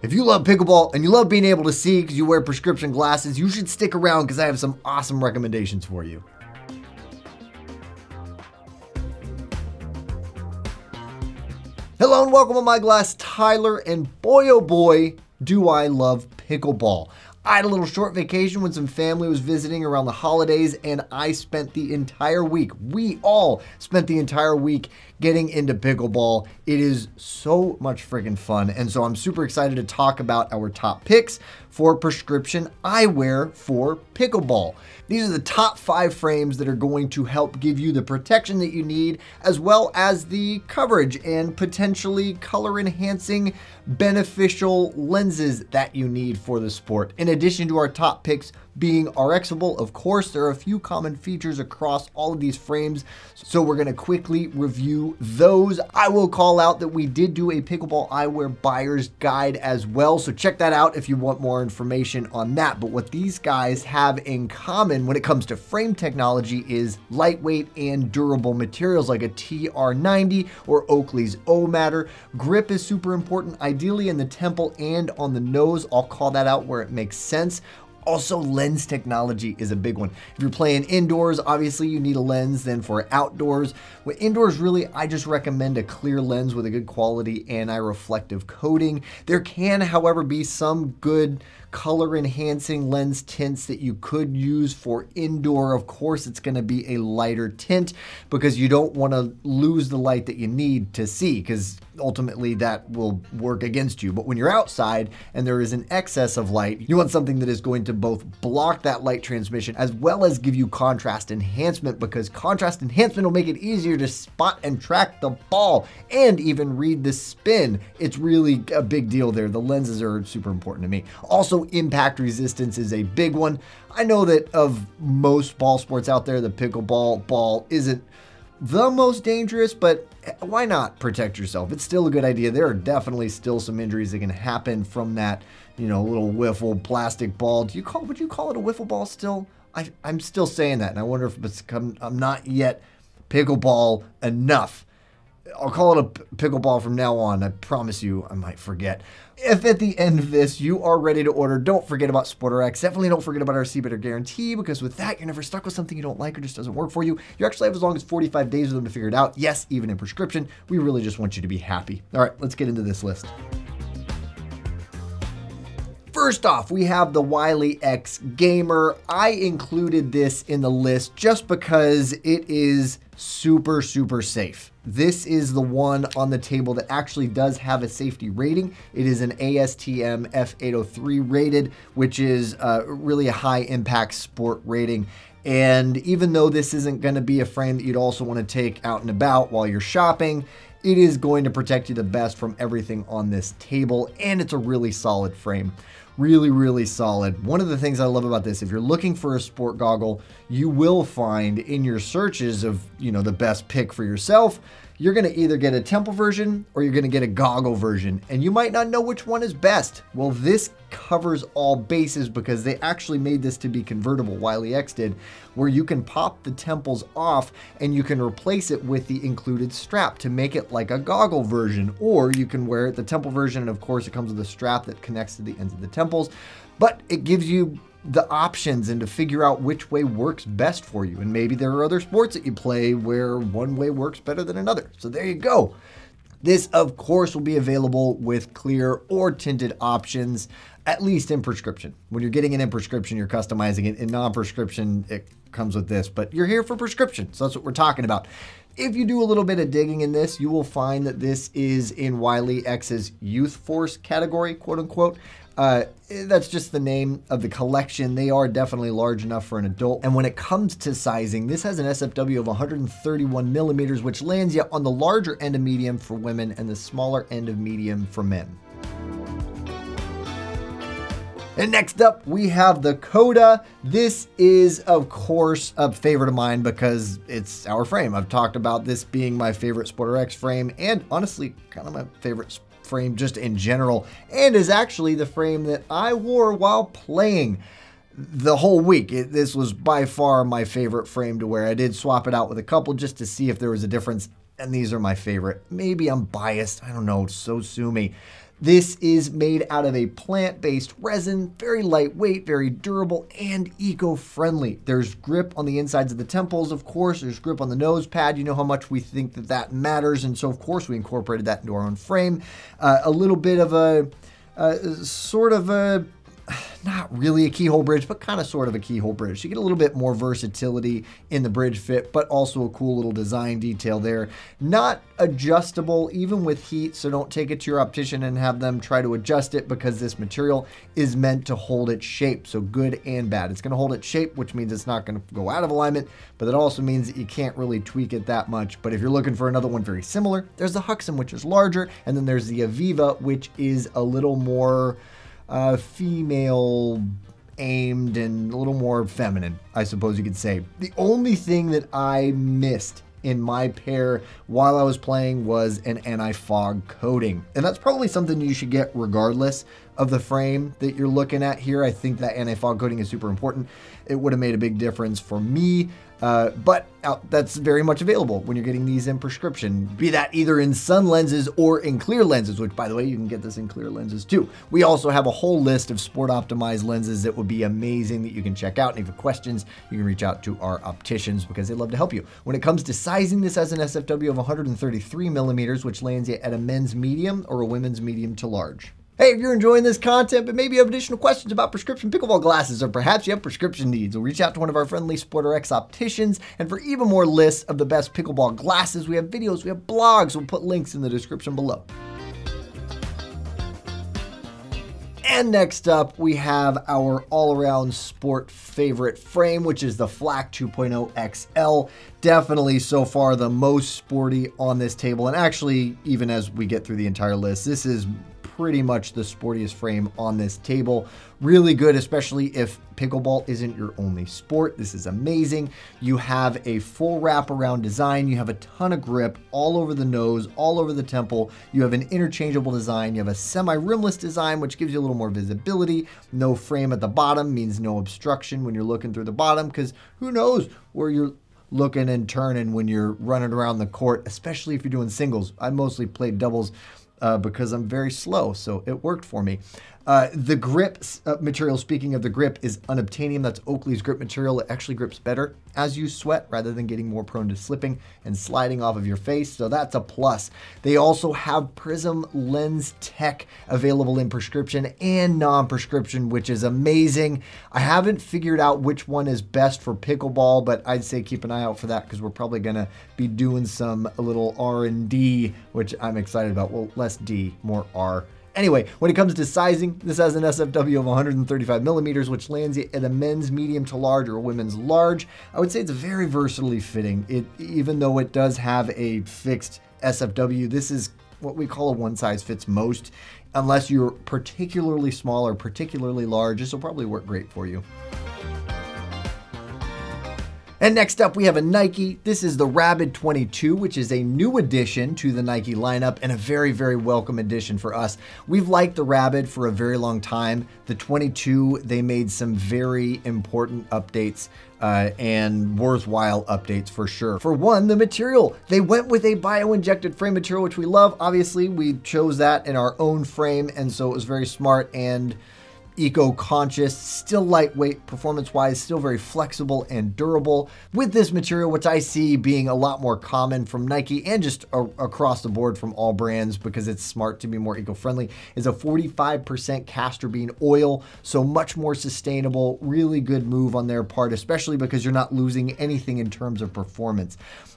If you love pickleball and you love being able to see because you wear prescription glasses, you should stick around because I have some awesome recommendations for you. Hello and welcome to Eyeglass Tyler, and boy oh boy, do I love pickleball. I had a little short vacation when some family was visiting around the holidays, and I spent the entire week, we all spent the entire week getting into pickleball. It is so much freaking fun, and so I'm super excited to talk about our top picks for prescription eyewear for pickleball. These are the top 5 frames that are going to help give you the protection that you need, as well as the coverage and potentially color enhancing beneficial lenses that you need for the sport. In addition to our top picks being RXable, of course, there are a few common features across all of these frames, so we're going to quickly review those. I will call out that we did do a pickleball eyewear buyer's guide as well, so check that out if you want more information on that. But what these guys have in common when it comes to frame technology is lightweight and durable materials like a TR90 or Oakley's O-Matter. Grip is super important, ideally in the temple and on the nose. I'll call that out where it makes sense. Also, lens technology is a big one. If you're playing indoors, obviously you need a lens. Then for outdoors, with indoors, really, I just recommend a clear lens with a good quality anti-reflective coating. There can, however, be some good color enhancing lens tints that you could use for indoor. Of course, it's going to be a lighter tint because you don't want to lose the light that you need to see, because ultimately that will work against you. But when you're outside and there is an excess of light, you want something that is going to both block that light transmission as well as give you contrast enhancement, because contrast enhancement will make it easier to spot and track the ball and even read the spin. It's really a big deal there. The lenses are super important to me. Also, impact resistance is a big one. I know that of most ball sports out there, the pickleball ball isn't the most dangerous, but why not protect yourself? It's still a good idea. There are definitely still some injuries that can happen from that, little wiffle plastic ball. Would you call it a wiffle ball still? I'm still saying that, and I wonder if I'm not yet pickleball enough. I'll call it a pickleball from now on. I promise you I might forget. If at the end of this you are ready to order, don't forget about SportRx. Definitely don't forget about our See Better guarantee, because with that, you're never stuck with something you don't like or just doesn't work for you. You actually have as long as 45 days with them to figure it out. Yes, even in prescription. We really just want you to be happy. All right, let's get into this list. First off, we have the Wiley X Gamer. I included this in the list just because it is super, super safe. This is the one on the table that actually does have a safety rating. It is an ASTM F803 rated, which is really a high impact sport rating. And even though this isn't going to be a frame that you'd also want to take out and about while you're shopping, it is going to protect you the best from everything on this table, and it's a really solid frame. Really, really solid. One of the things I love about this, if you're looking for a sport goggle, you will find in your searches of, the best pick for yourself, you're going to either get a temple version or you're going to get a goggle version, and you might not know which one is best. Well, this covers all bases because they actually made this to be convertible. Wiley X did, where you can pop the temples off and you can replace it with the included strap to make it like a goggle version, or you can wear it the temple version, and of course it comes with a strap that connects to the ends of the temples, but it gives you the options and to figure out which way works best for you. And maybe there are other sports that you play where one way works better than another. So there you go. This, of course, will be available with clear or tinted options, at least in prescription. When you're getting it in prescription, you're customizing it. In non-prescription, it comes with this, but you're here for prescription, so that's what we're talking about. If you do a little bit of digging in this, you will find that this is in Wiley X's Youth Force category, quote unquote. That's just the name of the collection. They are definitely large enough for an adult. And when it comes to sizing, this has an SFW of 131 millimeters, which lands you on the larger end of medium for women and the smaller end of medium for men. And next up, we have the Koda. This is, of course, a favorite of mine because it's our frame. I've talked about this being my favorite SportRx frame, and honestly, kind of my favorite frame just in general, and is actually the frame that I wore while playing the whole week. This was by far my favorite frame to wear. I did swap it out with a couple just to see if there was a difference, and these are my favorite. Maybe I'm biased, I don't know, so sue me. This is made out of a plant-based resin, very lightweight, very durable, and eco-friendly. There's grip on the insides of the temples, of course. There's grip on the nose pad. You know how much we think that that matters, and so, of course, we incorporated that into our own frame. A little bit of a sort of a, not really a keyhole bridge, but kind of sort of a keyhole bridge. You get a little bit more versatility in the bridge fit, but also a cool little design detail there. Not adjustable even with heat, so don't take it to your optician and have them try to adjust it, because this material is meant to hold its shape, so good and bad. It's going to hold its shape, which means it's not going to go out of alignment, but that also means that you can't really tweak it that much. But if you're looking for another one very similar, there's the Huxham, which is larger, and then there's the Aviva, which is a little more female aimed and a little more feminine, I suppose you could say. The only thing that I missed in my pair while I was playing was an anti-fog coating. And that's probably something you should get regardless of the frame that you're looking at here. I think that anti-fog coating is super important. It would have made a big difference for me. But that's very much available when you're getting these in prescription, be that either in sun lenses or in clear lenses, which, by the way, you can get this in clear lenses too. We also have a whole list of sport optimized lenses that would be amazing that you can check out. And if you have questions, you can reach out to our opticians because they'd love to help you. When it comes to sizing, this has an SFW of 133 millimeters, which lands you at a men's medium or a women's medium to large. Hey, if you're enjoying this content, but maybe you have additional questions about prescription pickleball glasses, or perhaps you have prescription needs, we'll reach out to one of our friendly SportRx opticians. And for even more lists of the best pickleball glasses, we have videos, we have blogs. We'll put links in the description below. And next up, we have our all-around sport favorite frame, which is the Flak 2.0 XL. Definitely so far the most sporty on this table. And actually, even as we get through the entire list, this is pretty much the sportiest frame on this table. Really good, especially if pickleball isn't your only sport. This is amazing. You have a full wraparound design. You have a ton of grip all over the nose, all over the temple. You have an interchangeable design. You have a semi-rimless design, which gives you a little more visibility. No frame at the bottom means no obstruction when you're looking through the bottom, because who knows where you're looking and turning when you're running around the court, especially if you're doing singles. I mostly played doubles because I'm very slow, so it worked for me. The grip material, speaking of the grip, is unobtainium. That's Oakley's grip material. It actually grips better as you sweat rather than getting more prone to slipping and sliding off of your face, so that's a plus. They also have Prism Lens Tech available in prescription and non-prescription, which is amazing. I haven't figured out which one is best for pickleball, but I'd say keep an eye out for that because we're probably going to be doing a little R&D, which I'm excited about. Well, less D, more R. Anyway, when it comes to sizing, this has an SFW of 135 millimeters, which lands you at a men's medium to large or a women's large. I would say it's very versatilely fitting. Even though it does have a fixed SFW, this is what we call a one size fits most. Unless you're particularly small or particularly large, this will probably work great for you. And next up, we have a Nike. This is the Rabid 22, which is a new addition to the Nike lineup and a very, very welcome addition for us. We've liked the Rabid for a very long time. The 22, they made some very important updates and worthwhile updates for sure. For one, the material. They went with a bio-injected frame material, which we love. Obviously, we chose that in our own frame, and so it was very smart and eco-conscious, still lightweight, performance-wise, still very flexible and durable. With this material, which I see being a lot more common from Nike and just across the board from all brands because it's smart to be more eco-friendly, is a 45% castor bean oil, so much more sustainable. Really good move on their part, especially because you're not losing anything in terms of performance.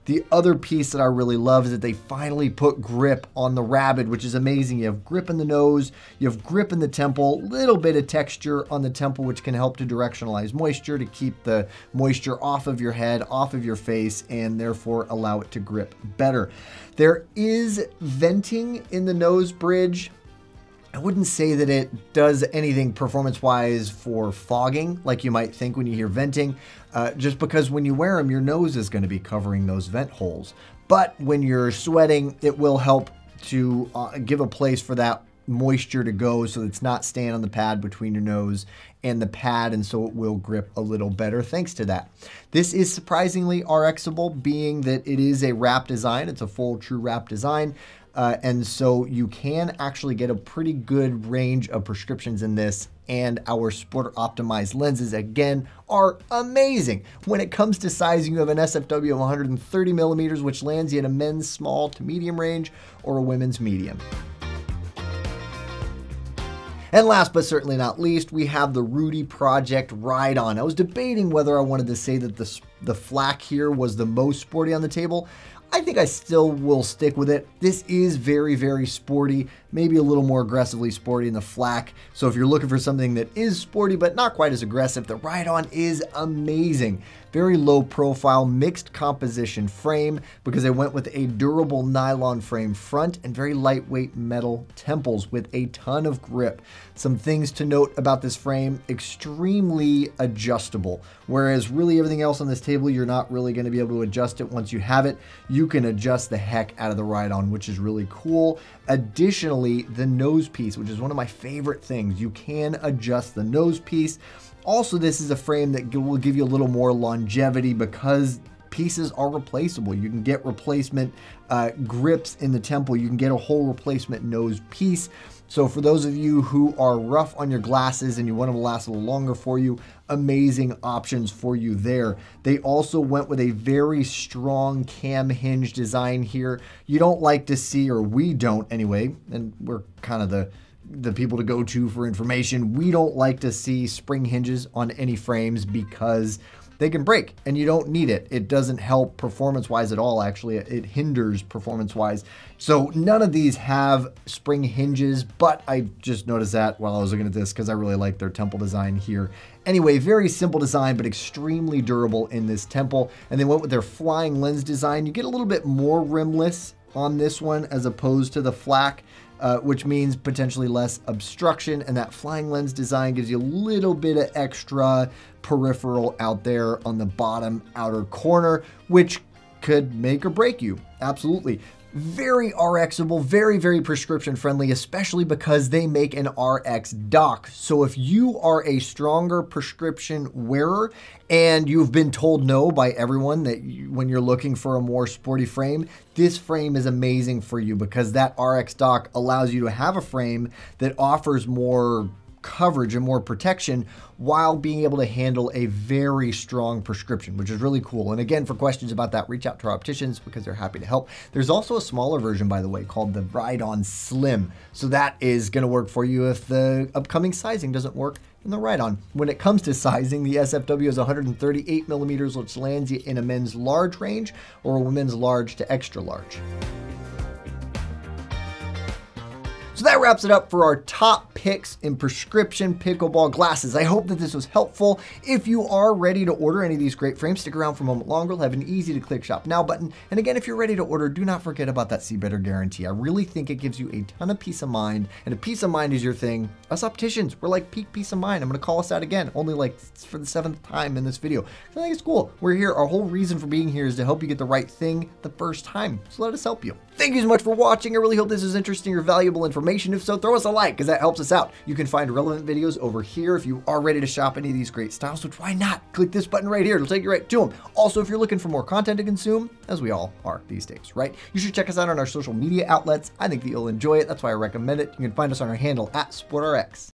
The other piece that I really love is that they finally put grip on the Rabid, which is amazing. You have grip in the nose, you have grip in the temple, little bit of texture on the temple, which can help to directionalize moisture, to keep the moisture off of your head, off of your face, and therefore allow it to grip better. There is venting in the nose bridge. I wouldn't say that it does anything performance-wise for fogging, like you might think when you hear venting, just because when you wear them, your nose is going to be covering those vent holes. But when you're sweating, it will help to give a place for that moisture to go so that it's not staying on the pad between your nose and the pad, and so it will grip a little better thanks to that. This is surprisingly RXable, being that it is a wrap design. It's a full true wrap design. And so you can actually get a pretty good range of prescriptions in this. And our sport optimized lenses, again, are amazing. When it comes to sizing, you have an SFW of 130 millimeters, which lands you in a men's small to medium range or a women's medium. And last but certainly not least, we have the Rudy Project Rydon. I was debating whether I wanted to say that the Flak here was the most sporty on the table. I think I still will stick with it. This is very, very sporty, maybe a little more aggressively sporty in the Flak. So if you're looking for something that is sporty but not quite as aggressive, the Rydon is amazing. Very low profile, mixed composition frame because I went with a durable nylon frame front and very lightweight metal temples with a ton of grip. Some things to note about this frame: extremely adjustable. Whereas really everything else on this table, you're not really going to be able to adjust it once you have it. You can adjust the heck out of the Rydon, which is really cool. Additionally, the nose piece, which is one of my favorite things. You can adjust the nose piece. Also, this is a frame that will give you a little more longevity because pieces are replaceable. You can get replacement grips in the temple. You can get a whole replacement nose piece. So for those of you who are rough on your glasses and you want them to last a little longer for you, amazing options for you there. They also went with a very strong cam hinge design here. You don't like to see, or we don't anyway, and we're kind of the people to go to for information. We don't like to see spring hinges on any frames because they can break and you don't need it. It doesn't help performance-wise at all. Actually, it hinders performance-wise. So none of these have spring hinges, but I just noticed that while I was looking at this because I really like their temple design here. Anyway, very simple design, but extremely durable in this temple. And they went with their flying lens design. You get a little bit more rimless on this one as opposed to the Flak, which means potentially less obstruction. And that flying lens design gives you a little bit of extra peripheral out there on the bottom outer corner, which could make or break you. Absolutely. Very RXable, very, very prescription friendly, especially because they make an RX dock. So if you are a stronger prescription wearer and you've been told no by everyone that when you're looking for a more sporty frame, this frame is amazing for you because that RX dock allows you to have a frame that offers more coverage and more protection while being able to handle a very strong prescription, which is really cool. And again, for questions about that, reach out to our opticians because they're happy to help. There's also a smaller version, by the way, called the Rydon Slim. So that is going to work for you if the upcoming sizing doesn't work in the Rydon. When it comes to sizing, the SFW is 138 millimeters, which lands you in a men's large range or a women's large to extra large. So that wraps it up for our top picks in prescription pickleball glasses. I hope that this was helpful. If you are ready to order any of these great frames, stick around for a moment longer. We'll have an easy to click shop now button. And again, if you're ready to order, do not forget about that see better guarantee. I really think it gives you a ton of peace of mind, and if peace of mind is your thing, us opticians, we're like peak peace of mind. I'm going to call us out again, only like for the 7th time in this video. So I think it's cool. We're here. Our whole reason for being here is to help you get the right thing the first time. So let us help you. Thank you so much for watching. I really hope this is interesting or valuable information. If so, throw us a like because that helps us out. You can find relevant videos over here if you are ready to shop any of these great styles, which why not? Click this button right here. It'll take you right to them. Also, if you're looking for more content to consume, as we all are these days, right? You should check us out on our social media outlets. I think that you'll enjoy it. That's why I recommend it. You can find us on our handle at SportRx.